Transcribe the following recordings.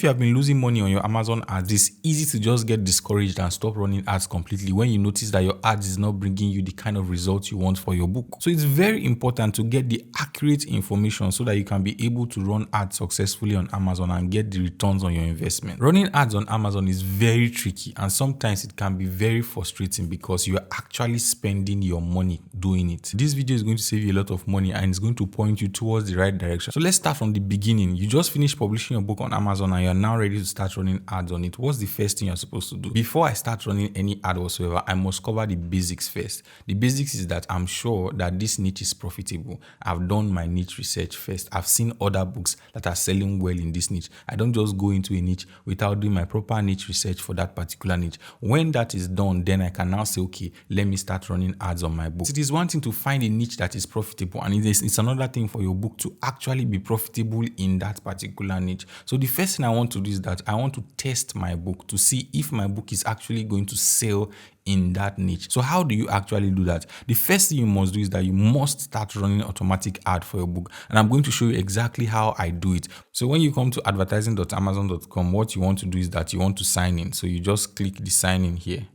if you have been losing money on your Amazon ads, it's easy to just get discouraged and stop running ads completely when you notice that your ads is not bringing you the kind of results you want for your book. So it's very important to get the accurate information so that you can be able to run ads successfully on Amazon and get the returns on your investment. Running ads on Amazon is very tricky, and sometimes it can be very frustrating because you are actually spending your money doing it. This video is going to save you a lot of money and it's going to point you towards the right direction. So let's start from the beginning. You just finished publishing your book on Amazon and you're now ready to start running ads on it. What's the first thing you're supposed to do? Before I start running any ad whatsoever, I must cover the basics first. The basics is that I'm sure that this niche is profitable. I've done my niche research first. I've seen other books that are selling well in this niche. I don't just go into a niche without doing my proper niche research for that particular niche. When that is done, then I can now say, okay, let me start running ads on my book. It is one thing to find a niche that is profitable, and it's another thing for your book to actually be profitable in that particular niche. So the first thing I want to do is that I want to test my book to see if my book is actually going to sell in that niche. So how do you actually do that? The first thing you must do is that you must start running automatic ad for your book, and I'm going to show you exactly how I do it. So when you come to advertising.amazon.com, what you want to do is that you want to sign in. So you just click the sign in here,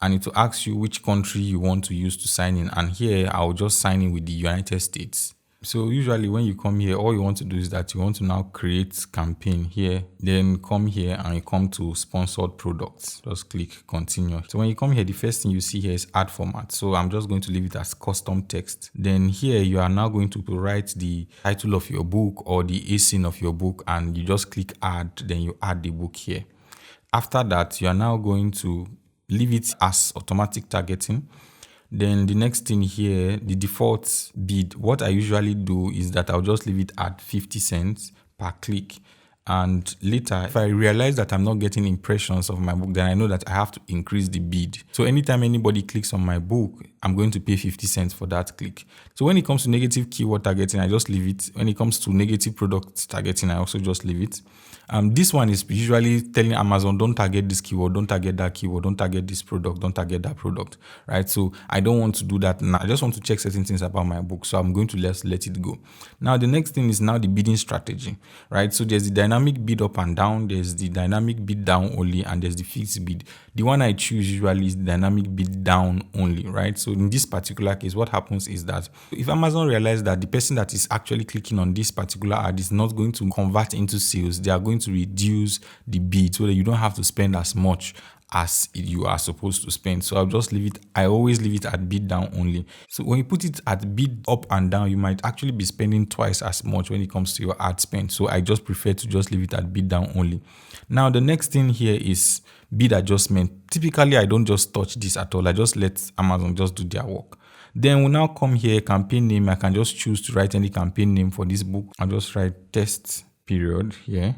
and it will ask you which country you want to use to sign in, and here I'll just sign in with the United States. So usually when you come here, all you want to do is that you want to now create campaign here, then come here and you come to sponsored products. Just click continue. So when you come here, the first thing you see here is ad format. So I'm just going to leave it as custom text. Then here you are now going to write the title of your book or the ASIN of your book, and you just click add, then you add the book here. After that, you are now going to leave it as automatic targeting. Then the next thing here, the default bid, what I usually do is that I'll just leave it at 50 cents per click. And later, if I realize that I'm not getting impressions of my book, then I know that I have to increase the bid. So anytime anybody clicks on my book, I'm going to pay 50 cents for that click. So when it comes to negative keyword targeting, I just leave it. When it comes to negative product targeting, I also just leave it. This one is usually telling Amazon, don't target this keyword, don't target that keyword, don't target this product, don't target that product, right? So I don't want to do that now. I just want to check certain things about my book. So I'm going to let it go. Now, the next thing is now the bidding strategy, right? So there's the dynamic bid up and down, there's the dynamic bid down only, and there's the fixed bid. The one I choose usually is the dynamic bid down only, right? So in this particular case, what happens is that if Amazon realizes that the person that is actually clicking on this particular ad is not going to convert into sales, they are going to reduce the bid so that you don't have to spend as much as you are supposed to spend. So I'll just leave it. I always leave it at bid down only. So when you put it at bid up and down, you might actually be spending twice as much when it comes to your ad spend. So I just prefer to just leave it at bid down only. Now, the next thing here is bid adjustment. Typically, I don't just touch this at all. I just let Amazon just do their work. Then we'll now come here, campaign name. I can just choose to write any campaign name for this book. I'll just write test period here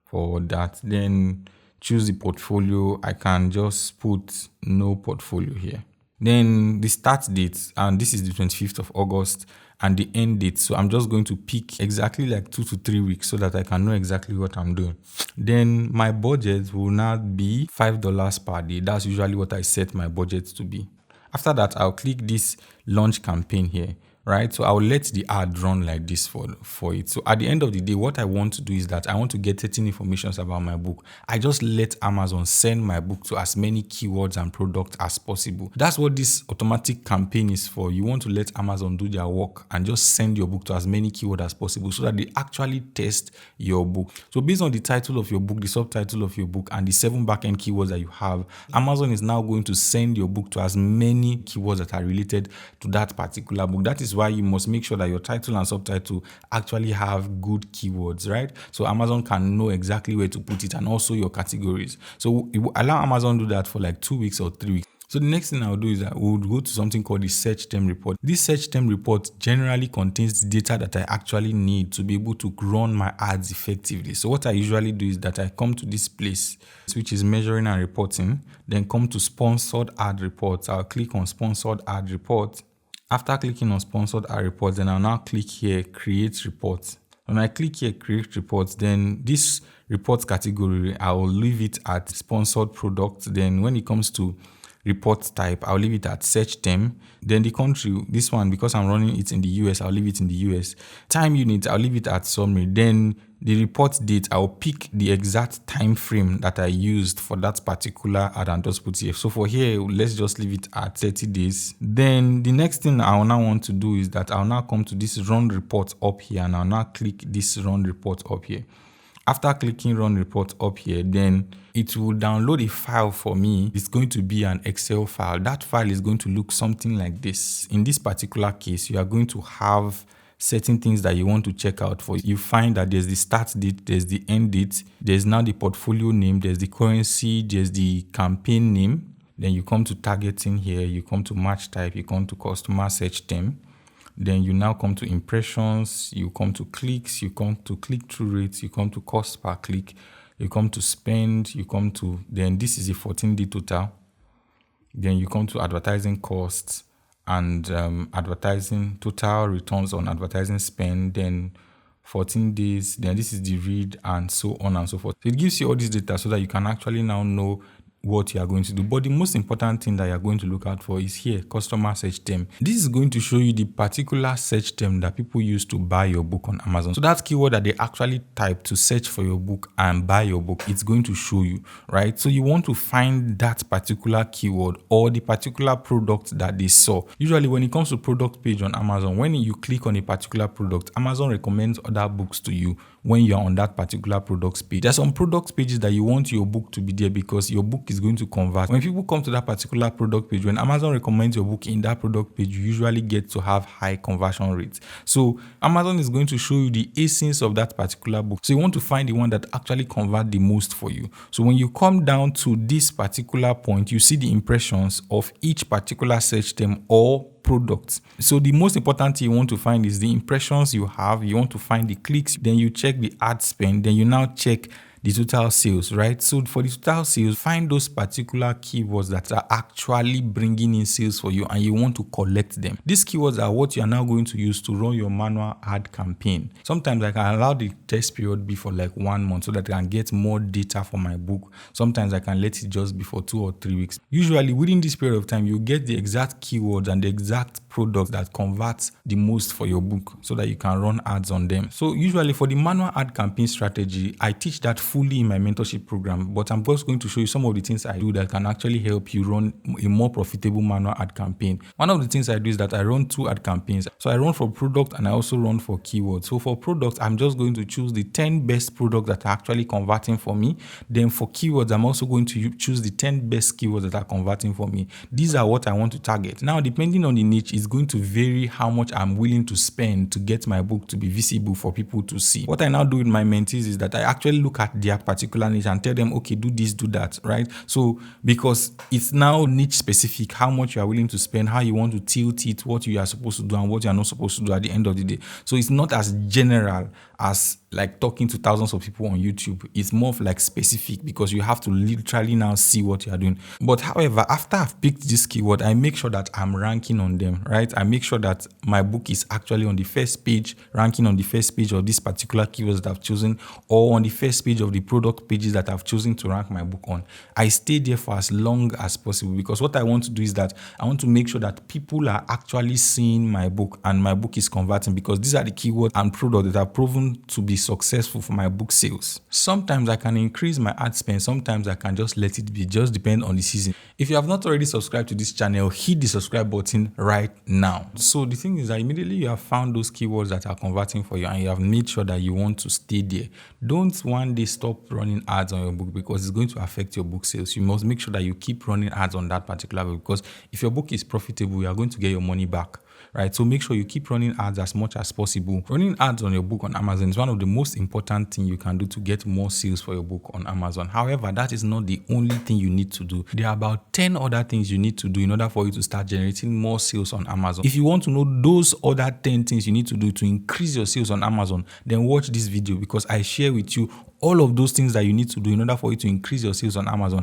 for that. Then choose the portfolio. I can just put no portfolio here. Then the start date, and this is the 25th of August, and the end date. So I'm just going to pick exactly like 2 to 3 weeks so that I can know exactly what I'm doing. Then my budget will now be $5 per day. That's usually what I set my budget to be. After that, I'll click this launch campaign here, right? So I'll let the ad run like this for it. So at the end of the day, what I want to do is that I want to get certain information about my book. I just let Amazon send my book to as many keywords and products as possible. That's what this automatic campaign is for. You want to let Amazon do their work and just send your book to as many keywords as possible so that they actually test your book. So based on the title of your book, the subtitle of your book, and the 7 backend keywords that you have, Amazon is now going to send your book to as many keywords that are related to that particular book. That is why you must make sure that your title and subtitle actually have good keywords, right? So Amazon can know exactly where to put it, and also your categories. So it will allow Amazon to do that for like 2 weeks or 3 weeks. So the next thing I'll do is that we'll go to something called the search term report. This search term report generally contains the data that I actually need to be able to run my ads effectively. So what I usually do is that I come to this place, which is measuring and reporting, then come to sponsored ad reports. I'll click on sponsored ad report. After clicking on sponsored ad reports, then I'll now click here, create reports. When I click here, create reports, then this reports category, I will leave it at sponsored products. Then when it comes to report type, I'll leave it at search term. Then the country, this one, because I'm running it in the US, I'll leave it in the US. Time unit, I'll leave it at summary. Then the report date, I'll pick the exact time frame that I used for that particular add and just put here. So for here, let's just leave it at 30 days. Then the next thing I'll now want to do is that I'll now come to this run report up here, and I'll now click this run report up here. After clicking run report up here, then it will download a file for me. It's going to be an Excel file. That file is going to look something like this. In this particular case, you are going to have certain things that you want to check out for. You find that there's the start date, there's the end date, there's now the portfolio name, there's the currency, there's the campaign name. Then you come to targeting here, you come to match type, you come to customer search term. Then you now come to impressions, you come to clicks, you come to click-through rates, you come to cost per click, you come to spend, you come to, then this is a 14-day total. Then you come to advertising costs and advertising total returns on advertising spend, then 14 days, then this is the read, and so on and so forth. So it gives you all this data so that you can actually now know what you are going to do. But the most important thing that you are going to look out for is here, customer search term. This is going to show you the particular search term that people use to buy your book on Amazon. So that keyword that they actually type to search for your book and buy your book, it's going to show you, right? So you want to find that particular keyword or the particular product that they saw. Usually when it comes to product page on Amazon, when you click on a particular product, Amazon recommends other books to you when you're on that particular product page. There's some product pages that you want your book to be there because your book is going to convert. When people come to that particular product page, when Amazon recommends your book in that product page, you usually get to have high conversion rates. So Amazon is going to show you the essence of that particular book. So you want to find the one that actually convert the most for you. So when you come down to this particular point, you see the impressions of each particular search term or products. So the most important thing you want to find is the impressions you have. You want to find the clicks, then you check the ad spend, then you now check the total sales, right? So for the total sales, find those particular keywords that are actually bringing in sales for you and you want to collect them. These keywords are what you are now going to use to run your manual ad campaign. Sometimes I can allow the test period be for like 1 month so that I can get more data for my book. Sometimes I can let it just be for 2 or 3 weeks. Usually within this period of time, you get the exact keywords and the exact product that converts the most for your book so that you can run ads on them. So usually for the manual ad campaign strategy, I teach that fully in my mentorship program, but I'm just going to show you some of the things I do that can actually help you run a more profitable manual ad campaign. One of the things I do is that I run 2 ad campaigns. So I run for product and I also run for keywords. So for product, I'm just going to choose the 10 best products that are actually converting for me. Then for keywords, I'm also going to choose the 10 best keywords that are converting for me. These are what I want to target. Now, depending on the niche, it's going to vary how much I'm willing to spend to get my book to be visible for people to see. What I now do with my mentees is that I actually look at their particular niche and tell them, okay, do this, do that, right? So because it's now niche specific, how much you are willing to spend, how you want to tilt it, what you are supposed to do and what you are not supposed to do at the end of the day. So it's not as general as like talking to thousands of people on YouTube. It's more of like specific because you have to literally now see what you are doing. But however, after I've picked this keyword, I make sure that I'm ranking on them, right? I make sure that my book is actually on the first page, ranking on the first page of this particular keywords that I've chosen, or on the first page of the product pages that I've chosen to rank my book on. I stay there for as long as possible because what I want to do is that I want to make sure that people are actually seeing my book and my book is converting because these are the keywords and products that are proven to be successful for my book sales. Sometimes I can increase my ad spend, sometimes I can just let it be, just depend on the season. If you have not already subscribed to this channel, hit the subscribe button right now. So the thing is that immediately you have found those keywords that are converting for you and you have made sure that you want to stay there. Don't one day stop running ads on your book because it's going to affect your book sales. You must make sure that you keep running ads on that particular book because if your book is profitable, you are going to get your money back. Right, so make sure you keep running ads as much as possible. Running ads on your book on Amazon is one of the most important things you can do to get more sales for your book on Amazon. However, that is not the only thing you need to do. There are about 10 other things you need to do in order for you to start generating more sales on Amazon. If you want to know those other 10 things you need to do to increase your sales on Amazon, then watch this video because I share with you all of those things that you need to do in order for you to increase your sales on Amazon.